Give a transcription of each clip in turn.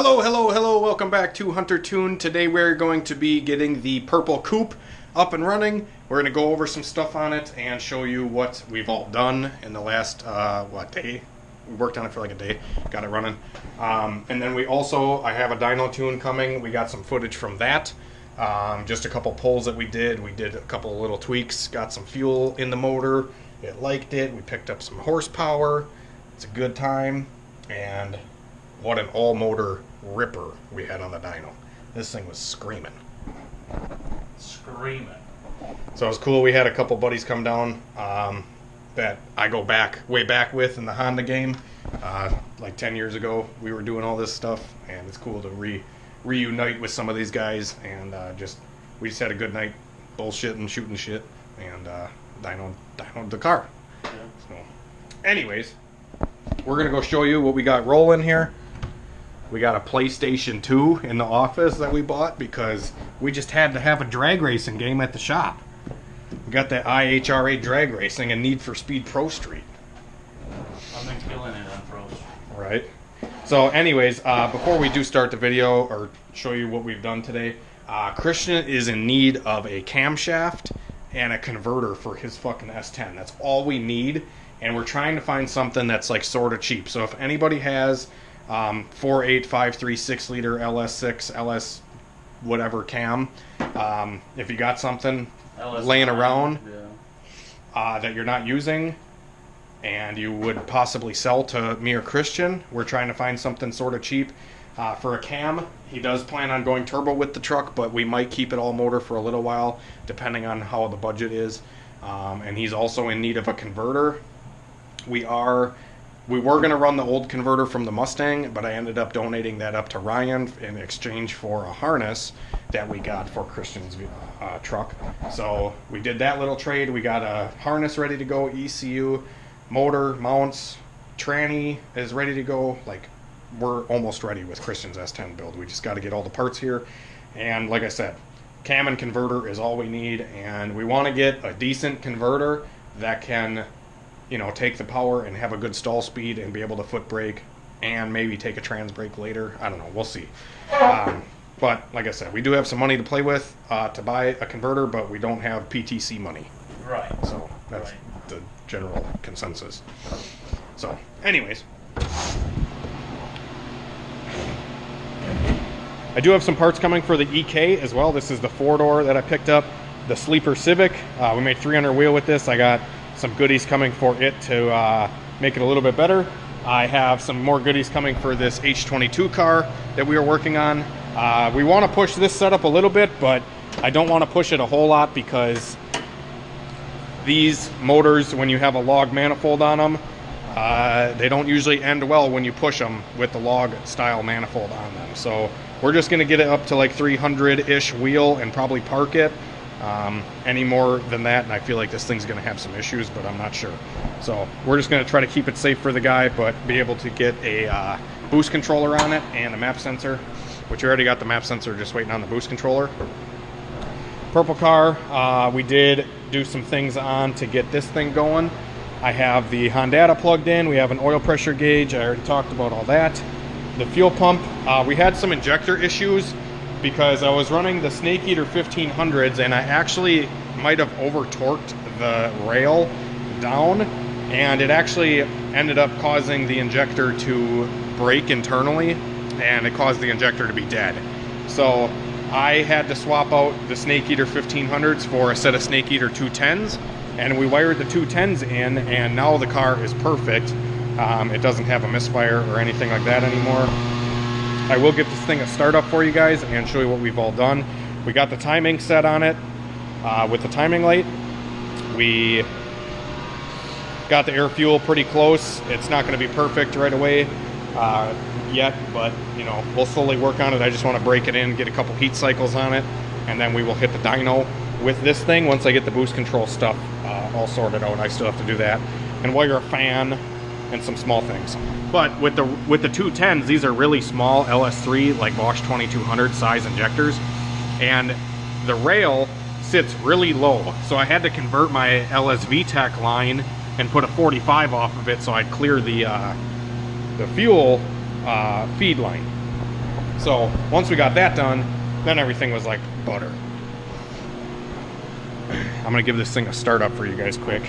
Hello, hello, hello, welcome back to Hunter Tune. Today we're going to be getting the purple coupe up and running. We're going to go over some stuff on it and show you what we've all done in the last, day? We worked on it for like a day, got it running. And then I have a dyno tune coming. We got some footage from that. Just a couple pulls that we did. We did a couple of little tweaks, got some fuel in the motor. It liked it. We picked up some horsepower. It's a good time. And what an all-motor ripper we had on the dyno. This thing was screaming. Screaming. So it was cool. We had a couple buddies come down that I go way back with in the Honda game. Like 10 years ago, we were doing all this stuff, and it's cool to reunite with some of these guys. And we just had a good night bullshitting, shooting shit, and dynoed the car. Yeah. So, anyways, we're going to go show you what we got rolling here. We got a PlayStation 2 in the office that we bought because we just had to have a drag racing game at the shop. We got that IHRA drag racing and Need for Speed Pro Street. I've been killing it on Pro Street. Right. So anyways, before we do start the video or show you what we've done today, Christian is in need of a camshaft and a converter for his fucking S10. That's all we need. And we're trying to find something that's like sort of cheap. So if anybody has 4.8, 5.3, 6 liter LS6, LS whatever cam, if you got something LS laying around that you're not using and you would possibly sell to me or Christian, we're trying to find something sort of cheap. For a cam, he does plan on going turbo with the truck, but we might keep it all motor for a little while depending on how the budget is. And he's also in need of a converter. We were going to run the old converter from the Mustang, but I ended up donating that up to Ryan in exchange for a harness that we got for Christian's truck. So we did that little trade. We got a harness ready to go, ECU, motor, mounts, tranny is ready to go. Like, we're almost ready with Christian's S10 build. We just got to get all the parts here. And like I said, cam and converter is all we need. And we want to get a decent converter that can, take the power and have a good stall speed and be able to foot brake and maybe take a trans brake later. I don't know. We'll see. But like I said, we do have some money to play with to buy a converter, but we don't have PTC money. Right. So that's the general consensus. So anyways, I do have some parts coming for the EK as well. This is the 4-door that I picked up, the Sleeper Civic. We made 300 wheel with this. I got some goodies coming for it to make it a little bit better. I have some more goodies coming for this H22 car that we are working on. We want to push this setup a little bit, but I don't want to push it a whole lot because these motors, when you have a log manifold on them, they don't usually end well when you push them with the log style manifold on them. So we're just going to get it up to like 300-ish wheel and probably park it. Any more than that, and I feel like this thing's going to have some issues, but I'm not sure. So we're just going to try to keep it safe for the guy, but be able to get a boost controller on it and a map sensor, which you already got the map sensor, just waiting on the boost controller. Purple car, we did do some things on to get this thing going. I have the Honda plugged in. We have an oil pressure gauge. I already talked about all that. The fuel pump, we had some injector issues because I was running the Snake Eater 1500s and I actually might have over torqued the rail down, and it actually ended up causing the injector to break internally, and it caused the injector to be dead. So I had to swap out the Snake Eater 1500s for a set of Snake Eater 210s, and we wired the 210s in, and now the car is perfect. It doesn't have a misfire or anything like that anymore. I will get this thing a startup for you guys and show you what we've all done. We got the timing set on it with the timing light. We got the air fuel pretty close. It's not going to be perfect right away yet, but we'll slowly work on it. I just want to break it in, get a couple heat cycles on it, and then we will hit the dyno with this thing once I get the boost control stuff all sorted out. I still have to do that and wire a fan and some small things. But with the 210s, these are really small LS3, like Bosch 2200 size injectors, and the rail sits really low. So I had to convert my LS VTEC line and put a 45 off of it so I'd clear the fuel feed line. So once we got that done, then everything was like butter. I'm gonna give this thing a start up for you guys quick.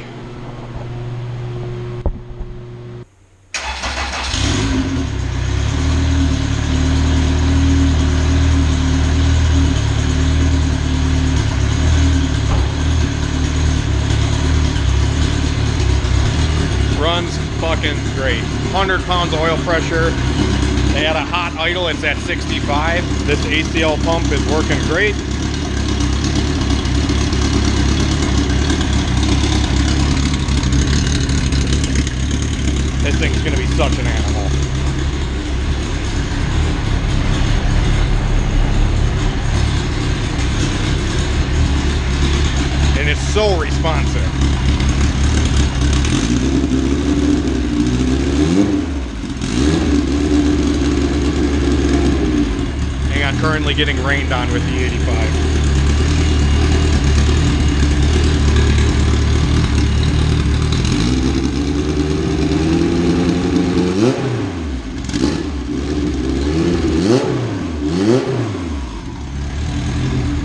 Runs fucking great. 100 pounds of oil pressure. They had a hot idle, it's at 65. This ACL pump is working great. This thing's gonna be such an animal. And it's so responsive. Hang on, currently getting rained on with the 85.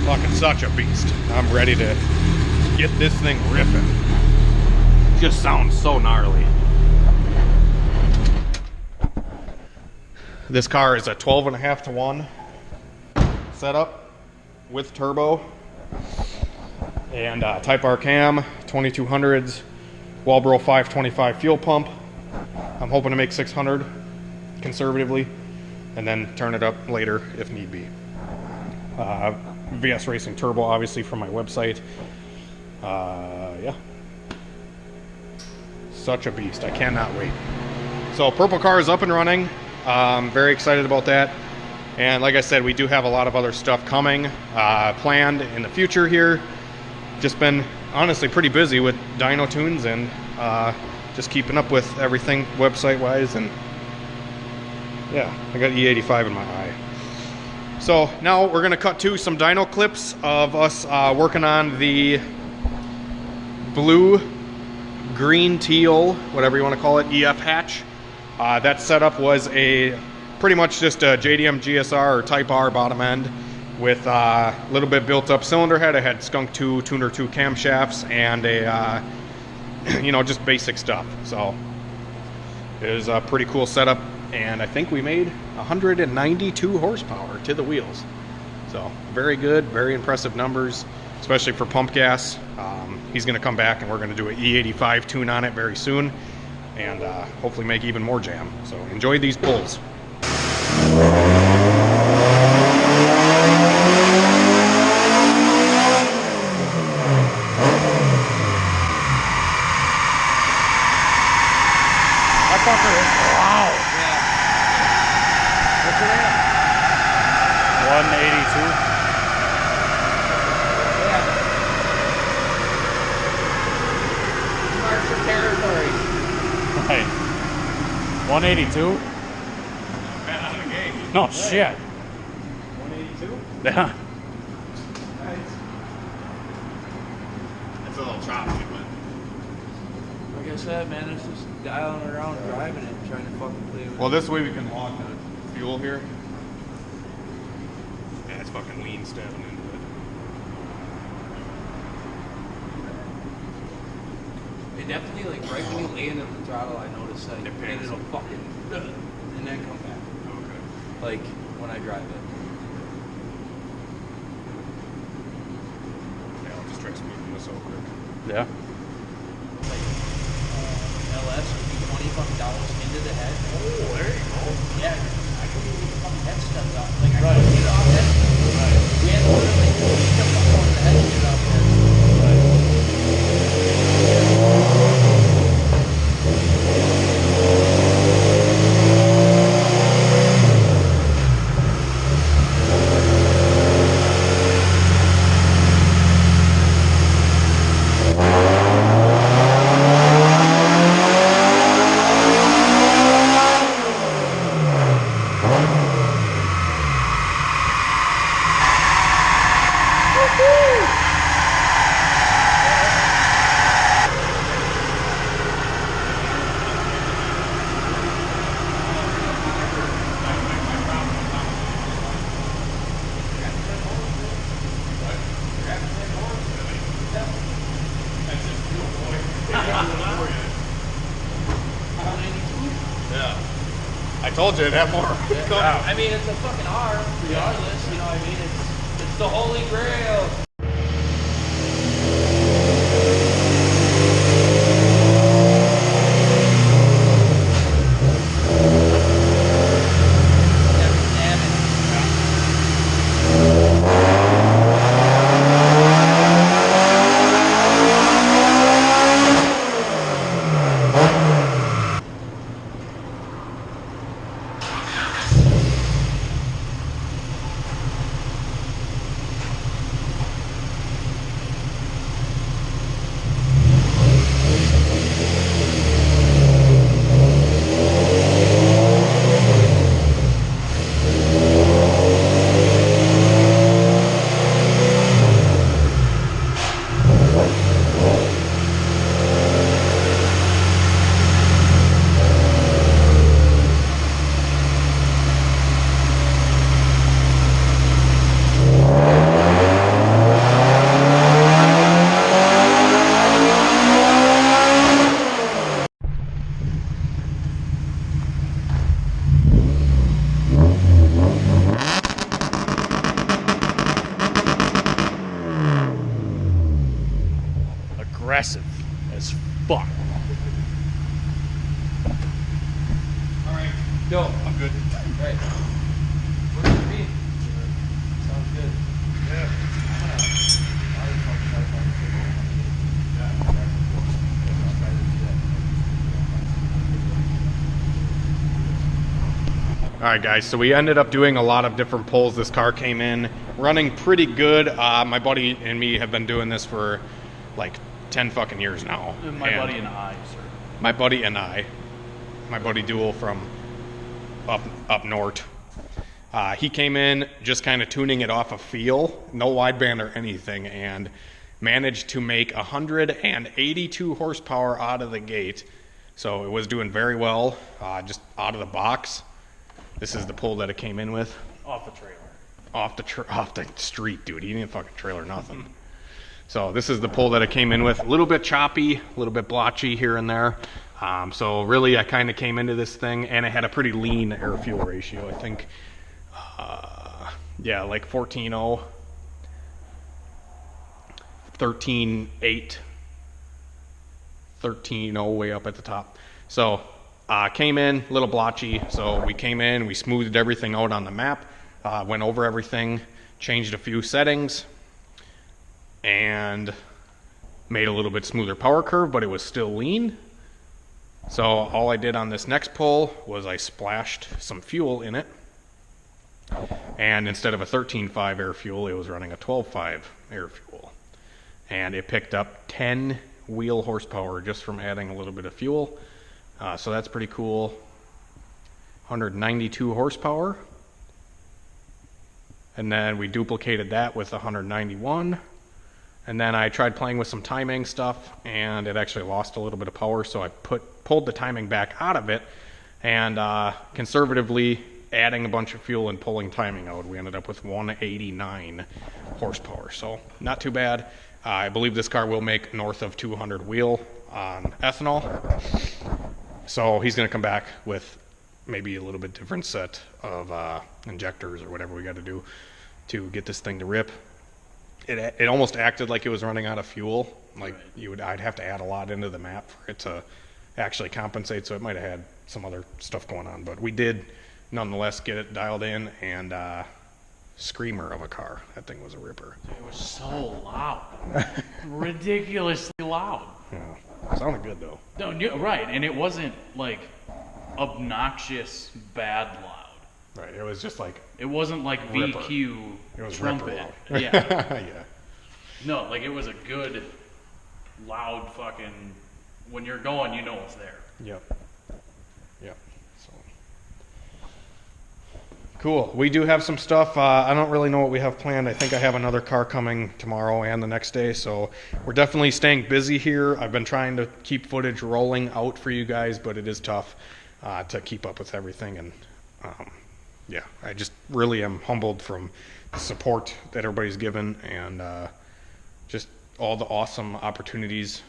Fucking such a beast. I'm ready to get this thing ripping. Just sounds so gnarly. This car is a 12.5-to-1 setup with turbo and Type R cam, 2200s, Walbro 525 fuel pump. I'm hoping to make 600 conservatively and then turn it up later if need be. VS Racing Turbo, obviously, from my website. Yeah. Such a beast. I cannot wait. So, purple car is up and running. Very excited about that. And like I said, we do have a lot of other stuff coming, planned in the future here. Just been, honestly, pretty busy with dyno tunes and just keeping up with everything website-wise. And yeah, I got E85 in my eye. So now we're gonna cut to some dyno clips of us working on the blue, green, teal, whatever you want to call it, EF hatch. That setup was pretty much just a JDM GSR or Type R bottom end with a little bit built up cylinder head. I had Skunk 2, Tuner 2 camshafts and a, you know, just basic stuff. So it was a pretty cool setup. And I think we made 192 horsepower to the wheels. So very good, very impressive numbers, especially for pump gas. He's gonna come back and we're gonna do an E85 tune on it very soon and hopefully make even more jam. So enjoy these pulls. That fucker is loud. Yeah. What's it at? 182. March your territory. Right. 182? Bad out of the gate. No shit. 182? Yeah. Nice. It's a little choppy, but Like I said, man, it's just dialing around, driving it, trying to fucking play with it. well, this way we can log the fuel here. Yeah, it's fucking lean stepping into it. It definitely, like, right when you land at the throttle, I noticed that It and pings. it'll fucking and then come back. Okay. Like when I drive it. Yeah, I'll just try speeding this real quick. Yeah. Like LS would be $20 into the head. Oh, there you go. Yeah, I couldn't even get the fucking head stepped up. Like I couldn't get it off head. Right. We had to literally step up on the head to get it off head. told you it'd have more. I mean, it's a fucking R, regardless. You know what I mean? It's the holy grail. Aggressive as fuck. Alright, go. I'm good. Right. Works for me. Sounds good. Yeah. Alright guys, so we ended up doing a lot of different pulls. This car came in running pretty good. My buddy and me have been doing this for like 10 fucking years now. My buddy and I, sir. My buddy and I. My buddy Duel from up north. He came in just kind of tuning it off a feel, no wideband or anything, and managed to make 182 horsepower out of the gate. So it was doing very well, just out of the box. This is the pull that it came in with. Off the trailer. Off the street, dude. He didn't fucking trailer nothing. So this is the pull that it came in with. A little bit choppy, a little bit blotchy here and there. So really, I kind of came into this thing, and it had a pretty lean air-fuel ratio. I think, yeah, like 14.0, 13.8, 13.0 way up at the top. So came in a little blotchy. So we came in, we smoothed everything out on the map, went over everything, changed a few settings, and made a little bit smoother power curve, but it was still lean. So all I did on this next pull was I splashed some fuel in it, and instead of a 13.5 air fuel, it was running a 12.5 air fuel, and it picked up 10 wheel horsepower just from adding a little bit of fuel. So that's pretty cool. 192 horsepower, and then we duplicated that with 191. And then I tried playing with some timing stuff, and it actually lost a little bit of power, so I pulled the timing back out of it, and conservatively adding a bunch of fuel and pulling timing out, we ended up with 189 horsepower. So not too bad. I believe this car will make north of 200 wheel on ethanol. So he's going to come back with maybe a little bit different set of injectors or whatever we got to do to get this thing to rip. It almost acted like it was running out of fuel. Like I'd have to add a lot into the map for it to actually compensate. So it might have had some other stuff going on, but we did nonetheless get it dialed in, and screamer of a car. That thing was a ripper. It was so loud. Ridiculously loud. Yeah, sounded good though. No, right, and it wasn't like obnoxious bad loud. Right, it was just like it wasn't like ripper. VQ It was trumpet. ripper Yeah. Yeah. No, like it was a good loud fucking. When you're going, you know it's there. Yep. So cool. We do have some stuff. I don't really know what we have planned. I think I have another car coming tomorrow and the next day. So we're definitely staying busy here. I've been trying to keep footage rolling out for you guys, but it is tough to keep up with everything. And yeah, I just really am humbled from the support that everybody's given, and just all the awesome opportunities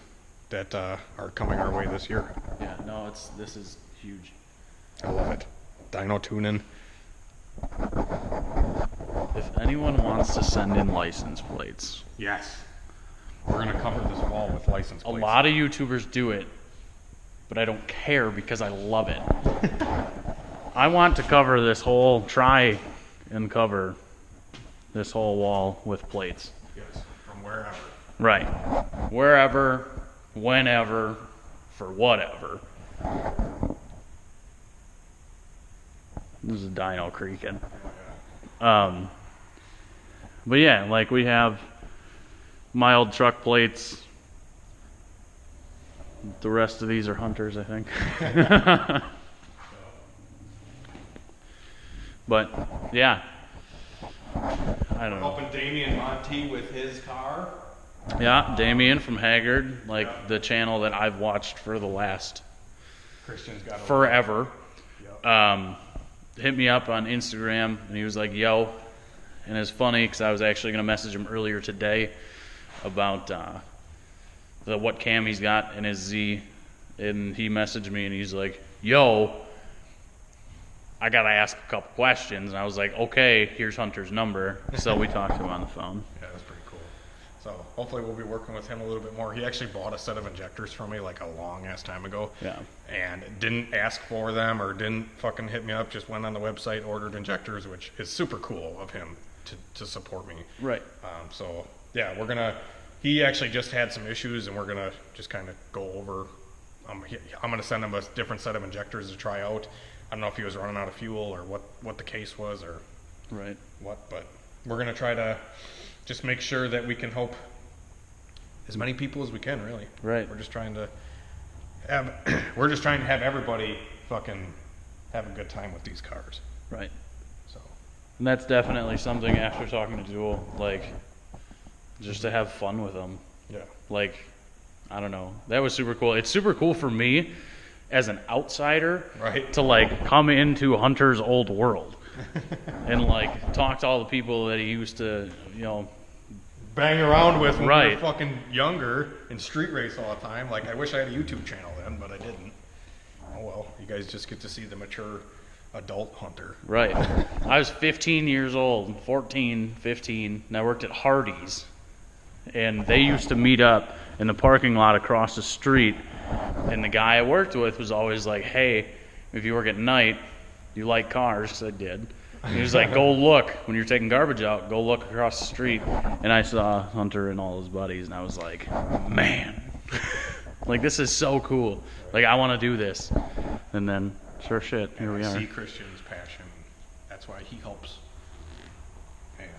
that are coming our way this year. Yeah, no, this is huge. I love it. dyno tuning. If anyone wants to send in license plates, Yes. We're going to cover this wall with license a plates. lot of YouTubers do it, but I don't care because I love it. I want to cover this whole, try and cover this whole wall with plates. Yes, from wherever. Right. Wherever, whenever, for whatever. This is a dyno creaking. But yeah, like we have mild truck plates. The rest of these are hunters, I think. But yeah, I don't know. Helping Damien Monty with his car. Yeah, Damien from Haggard, like the channel that I've watched for the last Christian's got forever. Yep. Hit me up on Instagram, and he was like, "Yo," and it's funny because I was actually gonna message him earlier today about the what cam he's got in his Z, and he messaged me and he's like, "Yo, I gotta ask a couple questions," and I was like, "Okay, here's Hunter's number." So we talked to him on the phone. Yeah, that's pretty cool. So hopefully we'll be working with him a little bit more. He actually bought a set of injectors from me like a long ass time ago. Yeah. And didn't ask for them or didn't fucking hit me up, just went on the website, ordered injectors, which is super cool of him to support me. Right. So yeah, he actually just had some issues and we're gonna just kind of go over, I'm gonna send him a different set of injectors to try out. I don't know if he was running out of fuel or what the case was or Right. what, but we're gonna try to just make sure that we can help as many people as we can, really. Right. We're just trying to have everybody fucking have a good time with these cars. Right. So And that's definitely something after talking to Jewel, like, just to have fun with them. yeah. Like, I don't know. That was super cool. It's super cool for me as an outsider Right. to like come into Hunter's old world and like talk to all the people that he used to, Bang around with when we Right. were fucking younger and street race all the time. Like, I wish I had a YouTube channel then, but I didn't. Oh well, you guys just get to see the mature adult Hunter. Right. I was 15 years old, 14, 15, and I worked at Hardee's. And they used to meet up in the parking lot across the street. And the guy I worked with was always like, "Hey, if you work at night, you like cars?" Because I did. And he was like, "Go look. When you're taking garbage out, go look across the street." And I saw Hunter and all his buddies, and I was like, "Man, like this is so cool. Like I want to do this." And then, sure shit, here we I are. see Christian's passion. That's why he helps and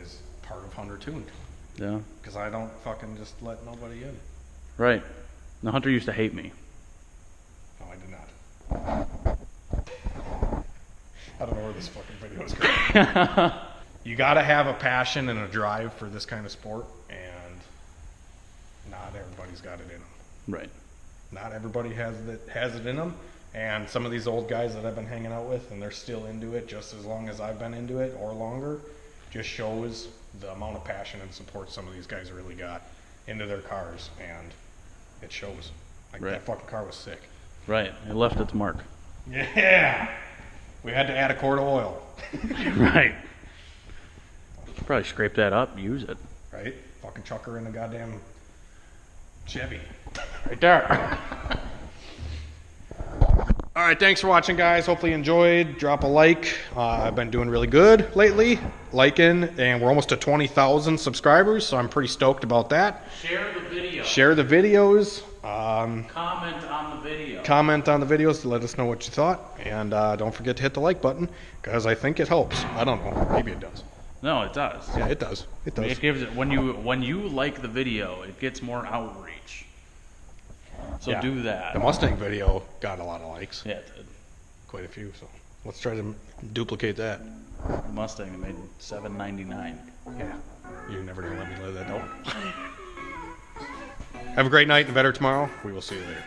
is part of Hunter Tuned. Yeah. Because I don't fucking just let nobody in. Right. The Hunter used to hate me. No, I did not. I don't know where this fucking video is going. You gotta have a passion and a drive for this kind of sport, and not everybody's got it in them. Right. Not everybody has it in them, and some of these old guys that I've been hanging out with, and they're still into it just as long as I've been into it or longer, just shows the amount of passion and support some of these guys really got into their cars, and it shows. Like, Right. that fucking car was sick. Right. It left its mark. Yeah! We had to add a quart of oil. Right. Should probably scrape that up, use it. Right? Fucking chuck her in the goddamn Chevy. Right there. All right, thanks for watching, guys. Hopefully you enjoyed. Drop a like. I've been doing really good lately, liking, and we're almost to 20,000 subscribers, so I'm pretty stoked about that. Share the video. Share the videos. Comment on the video. Comment on the videos to let us know what you thought, and don't forget to hit the like button, because I think it helps. I don't know. Maybe it does. No, it does. Yeah, it does. It does. It gives it when you like the video, it gets more outreach. So Yeah. do that. The Mustang video got a lot of likes. Yeah, it did. Quite a few, so let's try to duplicate that. The Mustang made $7.99. Yeah. You're never going to let me live that down. Have a great night and better tomorrow. We will see you later.